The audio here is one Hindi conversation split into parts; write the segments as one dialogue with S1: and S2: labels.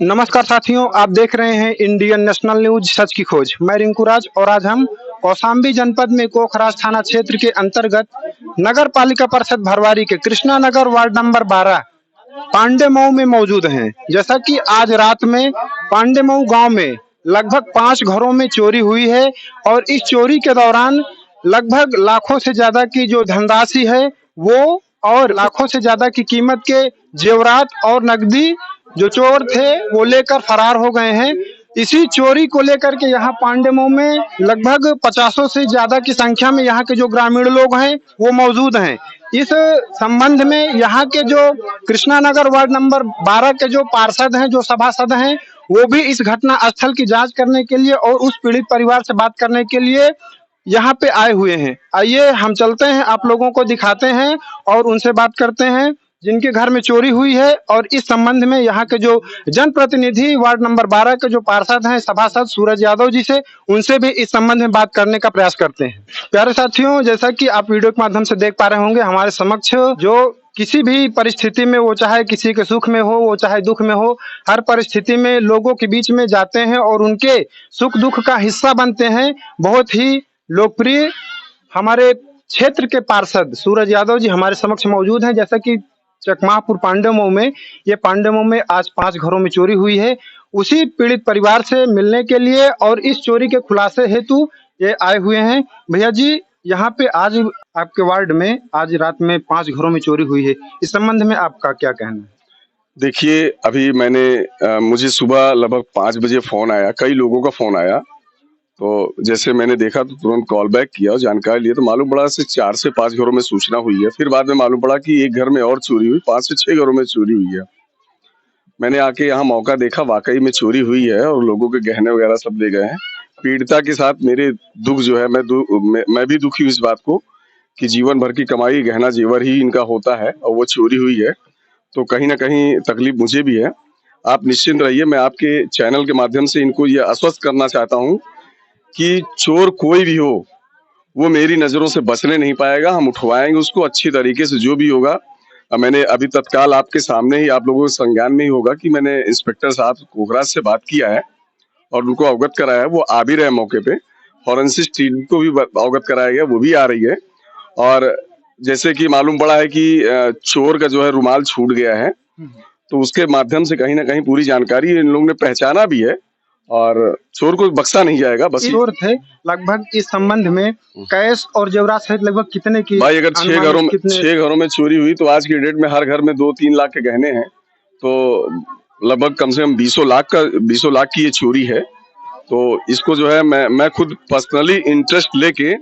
S1: नमस्कार साथियों, आप देख रहे हैं इंडियन नेशनल न्यूज सच की खोज। मैं रिंकू राज और आज हम कौशाम्बी जनपद में कोखराज थाना क्षेत्र के अंतर्गत नगर पालिका परिषद भरवारी के कृष्णा नगर वार्ड नंबर 12 पांडे मऊ में मौजूद हैं। जैसा कि आज रात में पांडे मऊ गाँव में लगभग 5 घरों में चोरी हुई है और इस चोरी के दौरान लगभग लाखों से ज्यादा की जो धनराशि है वो और लाखों से ज्यादा की कीमत के जेवरात और नकदी जो चोर थे वो लेकर फरार हो गए हैं। इसी चोरी को लेकर के यहाँ पांडेमऊ में लगभग 50 से ज्यादा की संख्या में यहाँ के जो ग्रामीण लोग हैं वो मौजूद हैं। इस संबंध में यहाँ के जो कृष्णा नगर वार्ड नंबर 12 के जो पार्षद हैं, जो सभासद हैं, वो भी इस घटना स्थल की जांच करने के लिए और उस पीड़ित परिवार से बात करने के लिए यहाँ पे आए हुए हैं। आइए हम चलते हैं, आप लोगों को दिखाते हैं और उनसे बात करते हैं जिनके घर में चोरी हुई है और इस संबंध में यहाँ के जो जनप्रतिनिधि वार्ड नंबर 12 के जो पार्षद हैं, सभासद सूरज यादव जी से उनसे भी इस संबंध में बात करने का प्रयास करते हैं। प्यारे साथियों, जैसा कि आप वीडियो के माध्यम से देख पा रहे होंगे, हमारे समक्ष जो किसी भी परिस्थिति में, वो चाहे किसी के सुख में हो, वो चाहे दुख में हो, हर परिस्थिति में लोगों के बीच में जाते हैं और उनके सुख दुख का हिस्सा बनते हैं। बहुत ही लोकप्रिय हमारे क्षेत्र के पार्षद सूरज यादव जी हमारे समक्ष मौजूद हैं। जैसा कि चकमापुर पांडेमऊ में, ये पांडेमऊ में आज 5 घरों में चोरी हुई है, उसी पीड़ित परिवार से मिलने के लिए और इस चोरी के खुलासे हेतु ये आए हुए हैं। भैया जी, यहाँ पे आज आपके वार्ड में आज रात में 5 घरों में चोरी हुई है, इस संबंध में आपका क्या कहना है?
S2: देखिए, अभी मुझे सुबह लगभग 5 बजे फोन आया, कई लोगों का फोन आया। तो जैसे मैंने देखा तो तुरंत कॉल बैक किया और जानकारी लिया तो मालूम पड़ा से 4 से 5 घरों में सूचना हुई है। फिर बाद में मालूम पड़ा कि एक घर में और चोरी हुई, 5 से 6 घरों में चोरी हुई है। मैंने आके यहाँ मौका देखा, वाकई में चोरी हुई है और लोगों के गहने वगैरह सब ले गए हैं। पीड़िता के साथ मेरे दुख जो है, मैं भी दुखी हूँ इस बात को कि जीवन भर की कमाई गहना जेवर ही इनका होता है और वो चोरी हुई है, तो कहीं ना कहीं तकलीफ मुझे भी है। आप निश्चिंत रहिए, मैं आपके चैनल के माध्यम से इनको ये आश्वस्त करना चाहता हूँ कि चोर कोई भी हो वो मेरी नजरों से बचने नहीं पाएगा। हम उठवाएंगे उसको अच्छी तरीके से, जो भी होगा। मैंने अभी तत्काल आपके सामने ही, आप लोगों के संज्ञान में ही होगा कि मैंने इंस्पेक्टर साहब कोखराज से बात किया है और उनको अवगत कराया है। वो आ भी रहे मौके पे, फॉरेंसिक टीम को भी अवगत कराया गया, वो भी आ रही है। और जैसे कि मालूम पड़ा है कि चोर का जो है रुमाल छूट गया है, तो उसके माध्यम से कहीं ना कहीं पूरी जानकारी इन लोगों ने पहचाना भी है और चोर को बख्शा नहीं जाएगा। बस
S1: चोर थे लगभग इस संबंध में कैश और जेवरात सहित लगभग कितने की?
S2: भाई, अगर 6 घरों में चोरी हुई तो आज की डेट में हर घर में 2-3 लाख के गहने हैं, तो लगभग कम से कम 20 लाख की ये चोरी है। तो इसको जो है मैं खुद पर्सनली इंटरेस्ट लेके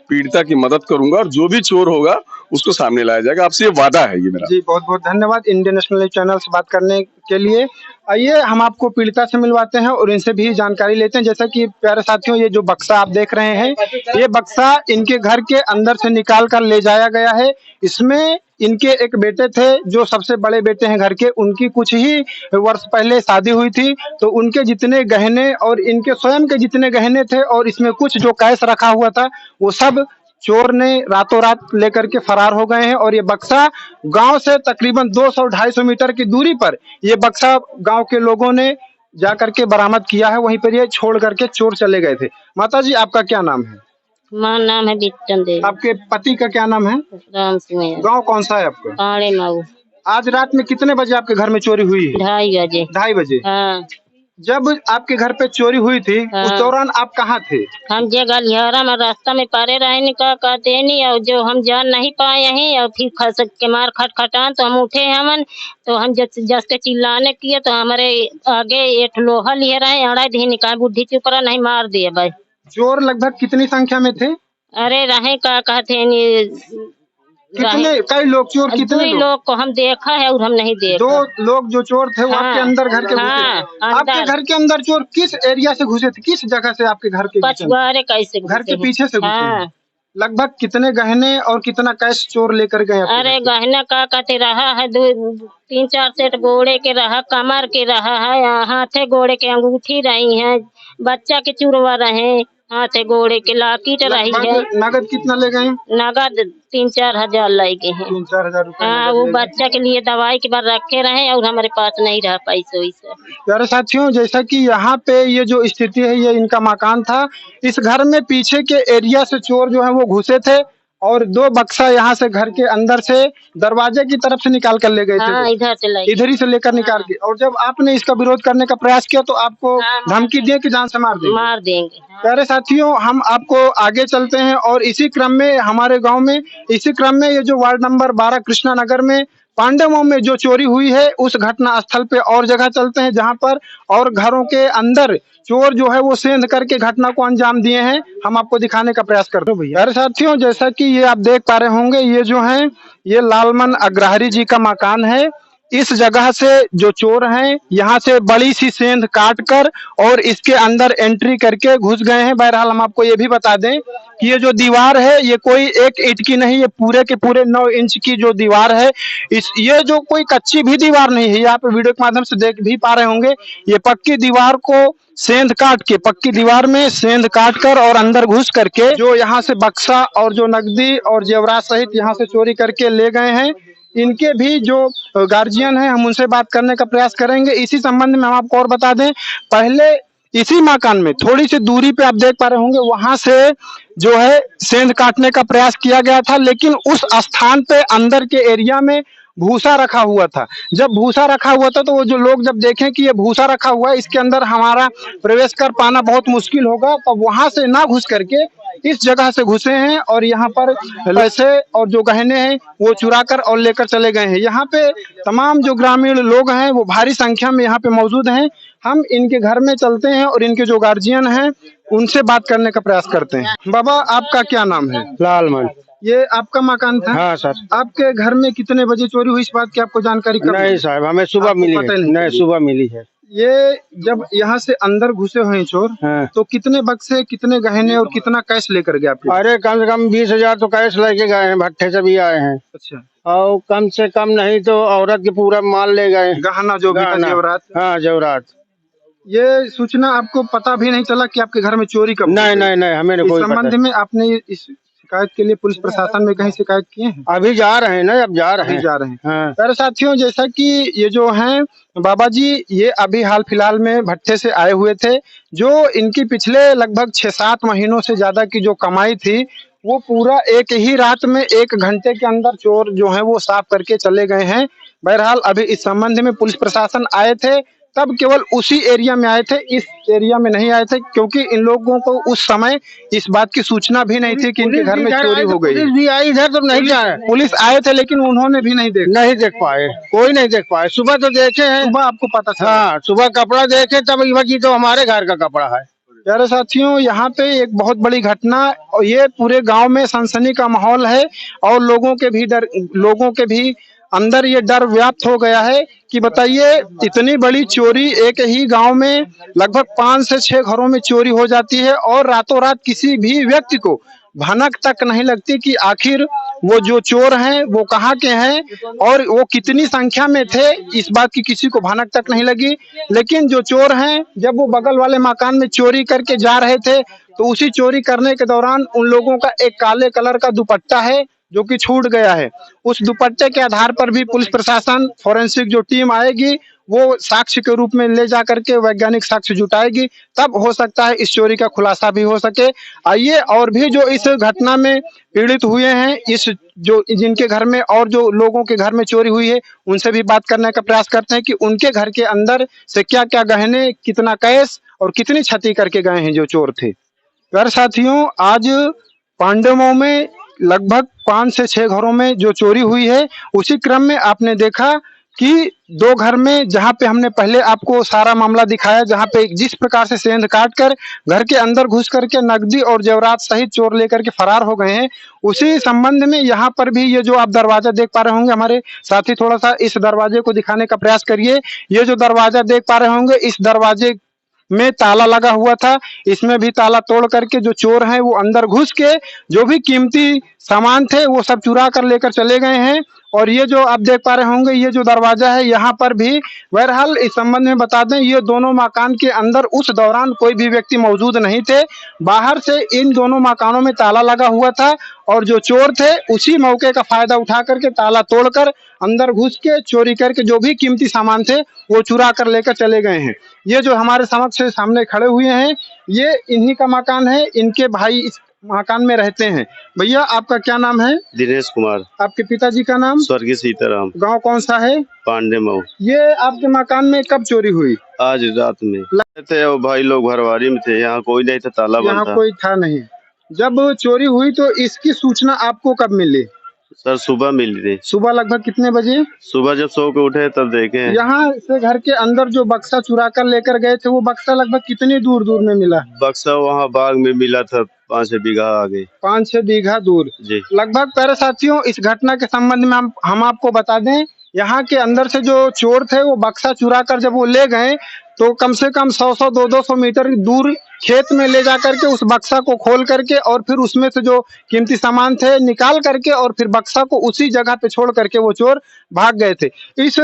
S2: पीड़िता की मदद करूंगा और जो भी चोर होगा उसको सामने लाया जाएगा। आपसे ये वादा है ये मेरा।
S1: जी, बहुत बहुत धन्यवाद इंडियन नेशनल चैनल से बात करने के लिए। आइए हम आपको पीड़िता से मिलवाते हैं और इनसे भी जानकारी लेते हैं। जैसा कि प्यारे साथियों, ये जो बक्सा आप देख रहे हैं, ये बक्सा इनके घर के अंदर से निकाल कर ले जाया गया है। इसमें इनके एक बेटे थे जो सबसे बड़े बेटे हैं घर के, उनकी कुछ ही वर्ष पहले शादी हुई थी, तो उनके जितने गहने और इनके स्वयं के जितने गहने थे और इसमें कुछ जो कैश रखा हुआ था वो सब चोर ने रातों रात लेकर के फरार हो गए हैं। और ये बक्सा गांव से तकरीबन 200-250 मीटर की दूरी पर ये बक्सा गांव के लोगों ने जा करके बरामद किया है, वहीं पर ये छोड़ करके चोर चले गए थे। माता जी, आपका क्या नाम है?
S3: मां नाम है बिट्टन देवी।
S1: आपके पति का क्या नाम है?
S3: राम सिंह।
S1: गांव कौन सा है आपका?
S3: पांडेमऊ।
S1: आज रात में कितने बजे आपके घर में चोरी हुई है?
S3: 2:30 बजे।
S1: 2:30 बजे?
S3: हाँ।
S1: जब आपके घर पे चोरी हुई थी,
S3: हाँ।
S1: उस दौरान आप कहाँ थे?
S3: हम गलियारा में रास्ता में पारे रहे निका कहते नहीं, और जो हम जान नहीं पाए हैं और फिर खस के मार खटखटान तो हम उठे हमन, तो हम जस के चिल्लाने किए तो हमारे आगे एक लोहा लिए रहे, अड़ा दी निकाल बुद्धि चुप रहा, नहीं मार दिए भाई।
S1: चोर लगभग कितनी संख्या में थे?
S3: अरे रहे का कहते
S1: कितने, कई लोग चोर, कितने
S3: लोग को हम देखा है और हम नहीं देखा।
S1: 2 लोग जो चोर थे वो आपके अंदर घर के घुसे थे। आपके घर के अंदर चोर किस एरिया से घुसे थे? किस जगह से आपके घर के?
S3: पछुआरे कैसे
S1: घर के पीछे से घुसे। लगभग कितने गहने और कितना कैश चोर लेकर गए?
S3: अरे गहना का कहते रहा है 3-4 सेट गोड़े के रहा, कमर के रहा है, हाथे गोड़े के अंगूठी रही है, बच्चा के चुरवा रहे, हाथे गोड़े के लाकिट रही है।
S1: लगभग नगद कितना ले गए हैं?
S3: नगद 3-4 हजार लगे हैं।
S1: 3-4 हजार रुपए
S3: हाँ,
S1: नगद
S3: वो
S1: ले गए।
S3: बच्चा के लिए दवाई के बाद रखे रहे और हमारे पास नहीं रहा पैसे वैसे।
S1: प्यारे साथियों, जैसा कि यहाँ पे ये जो स्थिति है, ये इनका मकान था। इस घर में पीछे के एरिया से चोर जो है वो घुसे थे और 2 बक्सा यहाँ से घर के अंदर से दरवाजे की तरफ से निकाल कर ले गए थे।
S3: हाँ, इधर से लगे।
S1: इधर ही से लेकर निकाल के, और जब आपने इसका विरोध करने का प्रयास किया तो आपको
S3: हाँ,
S1: धमकी दिए कि जान से मार देंगे।
S3: मार देंगे।
S1: प्यारे साथियों, हम आपको आगे चलते हैं और इसी क्रम में हमारे गांव में, इसी क्रम में ये जो वार्ड नंबर 12 कृष्णा नगर में पांडेमो में जो चोरी हुई है उस घटना स्थल पे और जगह चलते हैं जहां पर और घरों के अंदर चोर जो है वो सेंध करके घटना को अंजाम दिए हैं। हम आपको दिखाने का प्रयास करते हैं। प्यारे साथियों, जैसा कि ये आप देख पा रहे होंगे, ये जो है ये लालमन अग्रहारी जी का मकान है। इस जगह से जो चोर हैं यहाँ से बड़ी सी सेंध काट कर और इसके अंदर एंट्री करके घुस गए हैं। बहरहाल हम आपको ये भी बता दें कि ये जो दीवार है ये कोई 1 ईंट की नहीं, ये पूरे के पूरे 9 इंच की जो दीवार है, ये जो कोई कच्ची भी दीवार नहीं है, ये आप वीडियो के माध्यम से देख भी पा रहे होंगे। ये पक्की दीवार को सेंध काट के, पक्की दीवार में सेंध काट कर और अंदर घुस करके जो यहाँ से बक्सा और जो नकदी और जेवरात सहित यहाँ से चोरी करके ले गए हैं। इनके भी जो गार्जियन हैं हम उनसे बात करने का प्रयास करेंगे। इसी संबंध में हम आपको और बता दें, पहले इसी मकान में थोड़ी सी दूरी पे आप देख पा रहे होंगे, वहां से जो है सेंध काटने का प्रयास किया गया था, लेकिन उस स्थान पे अंदर के एरिया में भूसा रखा हुआ था। जब भूसा रखा हुआ था तो वो जो लोग जब देखें कि ये भूसा रखा हुआ है, इसके अंदर हमारा प्रवेश कर पाना बहुत मुश्किल होगा, तो वहां से ना घुस करके इस जगह से घुसे हैं और यहाँ पर पैसे और जो गहने हैं वो चुरा कर और लेकर चले गए हैं। यहाँ पे तमाम जो ग्रामीण लोग हैं वो भारी संख्या में यहाँ पे मौजूद हैं। हम इनके घर में चलते हैं और इनके जो गार्जियन हैं उनसे बात करने का प्रयास करते हैं। बाबा, आपका क्या नाम है?
S4: लालमन।
S1: ये आपका मकान था?
S4: हाँ सर।
S1: आपके घर में कितने बजे चोरी हुई, इस बात की आपको जानकारी कब?
S4: नहीं साहब, हमें सुबह
S1: आपको
S4: मिली
S1: पता
S4: है।
S1: नहीं?
S4: नहीं, सुबह मिली है।
S1: ये जब यहाँ से अंदर घुसे हुए हैं चोर,
S4: हाँ।
S1: तो कितने बक्से, कितने गहने और कितना कैश लेकर गए आपके?
S4: अरे कम से कम 20,000 तो कैश लेके गए हैं, भट्टे से भी आए हैं।
S1: अच्छा।
S4: और कम से कम नहीं तो औरत के पूरा माल ले गए,
S1: गहना जो भी था,
S4: गहना।
S1: जेवरात।
S4: हाँ, जेवरात।
S1: ये सूचना आपको पता भी नहीं चला कि आपके घर में चोरी कब हुई?
S4: नहीं नहीं नहीं, हमें
S1: इस
S4: कोई
S1: संबंध
S4: पता।
S1: में आपने इस शिकायत के लिए पुलिस प्रशासन में कहीं शिकायत किए हैं?
S4: अभी जा रहे हैं ना, अब जा रहे
S1: अभी
S4: हैं।
S1: जा रहे हैं।
S4: हाँ।
S1: प्यारे साथियों, जैसा कि ये जो हैं बाबा जी, ये अभी हाल फिलहाल में भट्टे से आए हुए थे। जो इनकी पिछले लगभग 6-7 महीनों से ज्यादा की जो कमाई थी वो पूरा एक ही रात में 1 घंटे के अंदर चोर जो है वो साफ करके चले गए हैं। बहरहाल अभी इस संबंध में पुलिस प्रशासन आए थे, तब केवल उसी एरिया में आए थे, इस एरिया में नहीं आए थे, क्योंकि इन लोगों को उस समय इस बात की सूचना भी नहीं थी कि इनके घर में चोरी हो गई।
S4: पुलिस भी आई इधर तो नहीं जा रहे।
S1: पुलिस आए थे लेकिन उन्होंने भी नहीं देखा।
S4: नहीं देख पाए, कोई नहीं देख पाए। सुबह तो देखे हैं।
S1: सुबह आपको पता चला?
S4: हाँ, सुबह कपड़ा देखे तब ये तो हमारे घर का कपड़ा है।
S1: प्यारे साथियों, यहाँ पे एक बहुत बड़ी घटना, और ये पूरे गांव में सनसनी का माहौल है और लोगों के भी अंदर ये डर व्याप्त हो गया है कि बताइए, इतनी बड़ी चोरी एक ही गांव में लगभग 5 से 6 घरों में चोरी हो जाती है और रातों रात किसी भी व्यक्ति को भनक तक नहीं लगती कि आखिर वो जो चोर हैं वो कहाँ के हैं और वो कितनी संख्या में थे, इस बात की किसी को भनक तक नहीं लगी। लेकिन जो चोर हैं, जब वो बगल वाले मकान में चोरी करके जा रहे थे तो उसी चोरी करने के दौरान उन लोगों का एक काले कलर का दुपट्टा है जो कि छूट गया है। उस दुपट्टे के आधार पर भी पुलिस प्रशासन, फोरेंसिक जो टीम आएगी वो साक्ष्य के रूप में ले जा करके वैज्ञानिक साक्ष्य जुटाएगी, तब हो सकता है इस चोरी का खुलासा भी हो सके। आइए और भी जो इस घटना में पीड़ित हुए हैं, इस जो जिनके घर में और जो लोगों के घर में चोरी हुई है, उनसे भी बात करने का प्रयास करते हैं कि उनके घर के अंदर से क्या क्या गहने, कितना कैश और कितनी क्षति करके गए हैं जो चोर थे। प्यारे साथियों, आज पांडेमो में लगभग 5 से 6 घरों में जो चोरी हुई है, उसी क्रम में आपने देखा कि 2 घर में, जहां पे हमने पहले आपको सारा मामला दिखाया, जहां पे जिस प्रकार से सेंध काट कर घर के अंदर घुस करके नकदी और जेवरात सहित चोर लेकर के फरार हो गए हैं, उसी संबंध में यहाँ पर भी ये जो आप दरवाजा देख पा रहे होंगे, हमारे साथी थोड़ा सा इस दरवाजे को दिखाने का प्रयास करिए। ये जो दरवाजा देख पा रहे होंगे, इस दरवाजे में ताला लगा हुआ था, इसमें भी ताला तोड़ करके जो चोर हैं वो अंदर घुस के जो भी कीमती सामान थे वो सब चुरा कर लेकर चले गए हैं और ये जो आप देख पा रहे होंगे ये जो दरवाजा है यहाँ पर भी, बहरहाल इस संबंध में बता दें ये दोनों मकान के अंदर उस दौरान कोई भी व्यक्ति मौजूद नहीं थे। बाहर से इन दोनों मकानों में ताला लगा हुआ था और जो चोर थे उसी मौके का फायदा उठा करके ताला तोड़कर अंदर घुस के चोरी करके जो भी कीमती सामान थे वो चुरा कर लेकर चले गए हैं। ये जो हमारे समक्ष सामने खड़े हुए हैं ये इन्हीं का मकान है, इनके भाई इस मकान में रहते हैं। भैया आपका क्या नाम है?
S5: दिनेश कुमार।
S1: आपके पिताजी का नाम?
S5: स्वर्गीय सीताराम।
S1: गांव कौन सा है?
S5: पांडे मऊ।
S1: ये आपके मकान में कब चोरी हुई?
S5: आज रात में थे और भाई लोग भरवारी में थे, यहाँ कोई नहीं था, ताला बंद था।
S1: यहाँ कोई था नहीं। जब चोरी हुई तो इसकी सूचना आपको कब मिली?
S5: सर सुबह मिली थी।
S1: सुबह लगभग कितने बजे?
S5: सुबह जब सो के उठे तब देखे।
S1: यहाँ से घर के अंदर जो बक्सा चुरा कर लेकर गए थे वो बक्सा लगभग कितनी दूर दूर में मिला?
S5: बक्सा वहाँ बाग में मिला था 5-6 बीघा आगे।
S1: 5-6 बीघा दूर
S5: जी।
S1: लगभग। प्यारे साथियों इस घटना के संबंध में हम आपको बता दें, यहाँ के अंदर से जो चोर थे वो बक्सा चुरा कर जब वो ले गए तो कम से कम 100-100 200 मीटर दूर खेत में ले जा करके उस बक्सा को खोल करके और फिर उसमें से जो कीमती सामान थे निकाल करके और फिर बक्सा को उसी जगह पे छोड़ करके वो चोर भाग गए थे। इस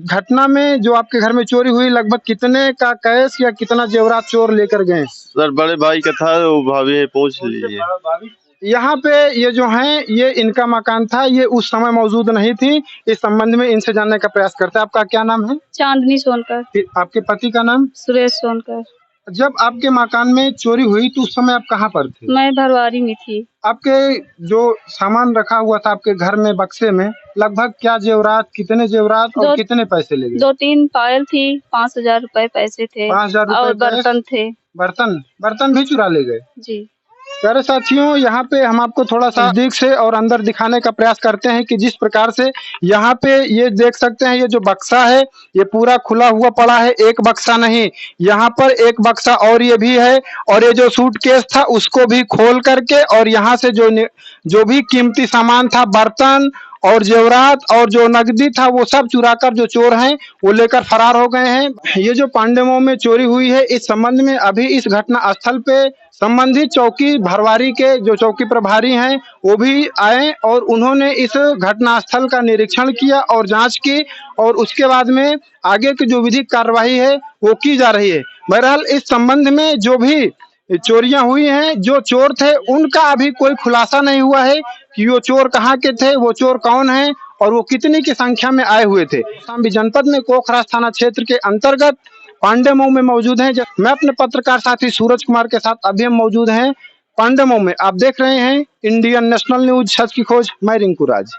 S1: घटना में जो आपके घर में चोरी हुई लगभग कितने का कैश या कितना जेवरात चोर लेकर गए?
S5: सर बड़े भाई का था, वो भाभी पूछ लीजिए।
S1: यहाँ पे ये जो हैं ये इनका मकान था, ये उस समय मौजूद नहीं थी। इस संबंध में इनसे जानने का प्रयास करते हैं। आपका क्या नाम है?
S6: चांदनी सोनकर।
S1: आपके पति का नाम?
S6: सुरेश सोनकर।
S1: जब आपके मकान में चोरी हुई तो उस समय आप कहाँ पर थे?
S6: मैं भरवारी में थी।
S1: आपके जो सामान रखा हुआ था आपके घर में बक्से में लगभग क्या जेवरात, कितने जेवरात और कितने पैसे ले गए?
S6: 2-3 पायल थी, 5,000 रुपए पैसे थे
S1: 5,000
S6: और
S1: रुपए
S6: बर्तन थे।
S1: बर्तन भी चुरा ले गए?
S6: जी।
S1: प्यारे साथियों यहाँ पे हम आपको थोड़ा सा नजदीक से और अंदर दिखाने का प्रयास करते हैं कि जिस प्रकार से यहाँ पे ये देख सकते हैं ये जो बक्सा है ये पूरा खुला हुआ पड़ा है। एक बक्सा नहीं, यहाँ पर एक बक्सा और ये भी है और ये जो सूटकेस था उसको भी खोल करके और यहाँ से जो भी कीमती सामान था, बर्तन और जेवरात और जो नकदी था वो सब चुराकर जो चोर हैं वो लेकर फरार हो गए हैं। ये जो पांडे मऊ में चोरी हुई है इस संबंध में अभी इस घटना स्थल पे संबंधित चौकी भरवारी के जो चौकी प्रभारी हैं वो भी आए और उन्होंने इस घटना स्थल का निरीक्षण किया और जांच की और उसके बाद में आगे की जो विधिक कार्यवाही है वो की जा रही है। बहरहाल इस संबंध में जो भी चोरियां हुई हैं, जो चोर थे उनका अभी कोई खुलासा नहीं हुआ है कि वो चोर कहाँ के थे, वो चोर कौन है और वो कितनी की संख्या में आए हुए थे। कौशाम्बी जनपद में कोखराज थाना क्षेत्र के अंतर्गत पांडे मऊ में मौजूद हैं। मैं अपने पत्रकार साथी सूरज कुमार के साथ अभी हम मौजूद हैं पांडे मऊ में। आप देख रहे हैं इंडियन नेशनल न्यूज, सच की खोज। मैं रिंकू राज।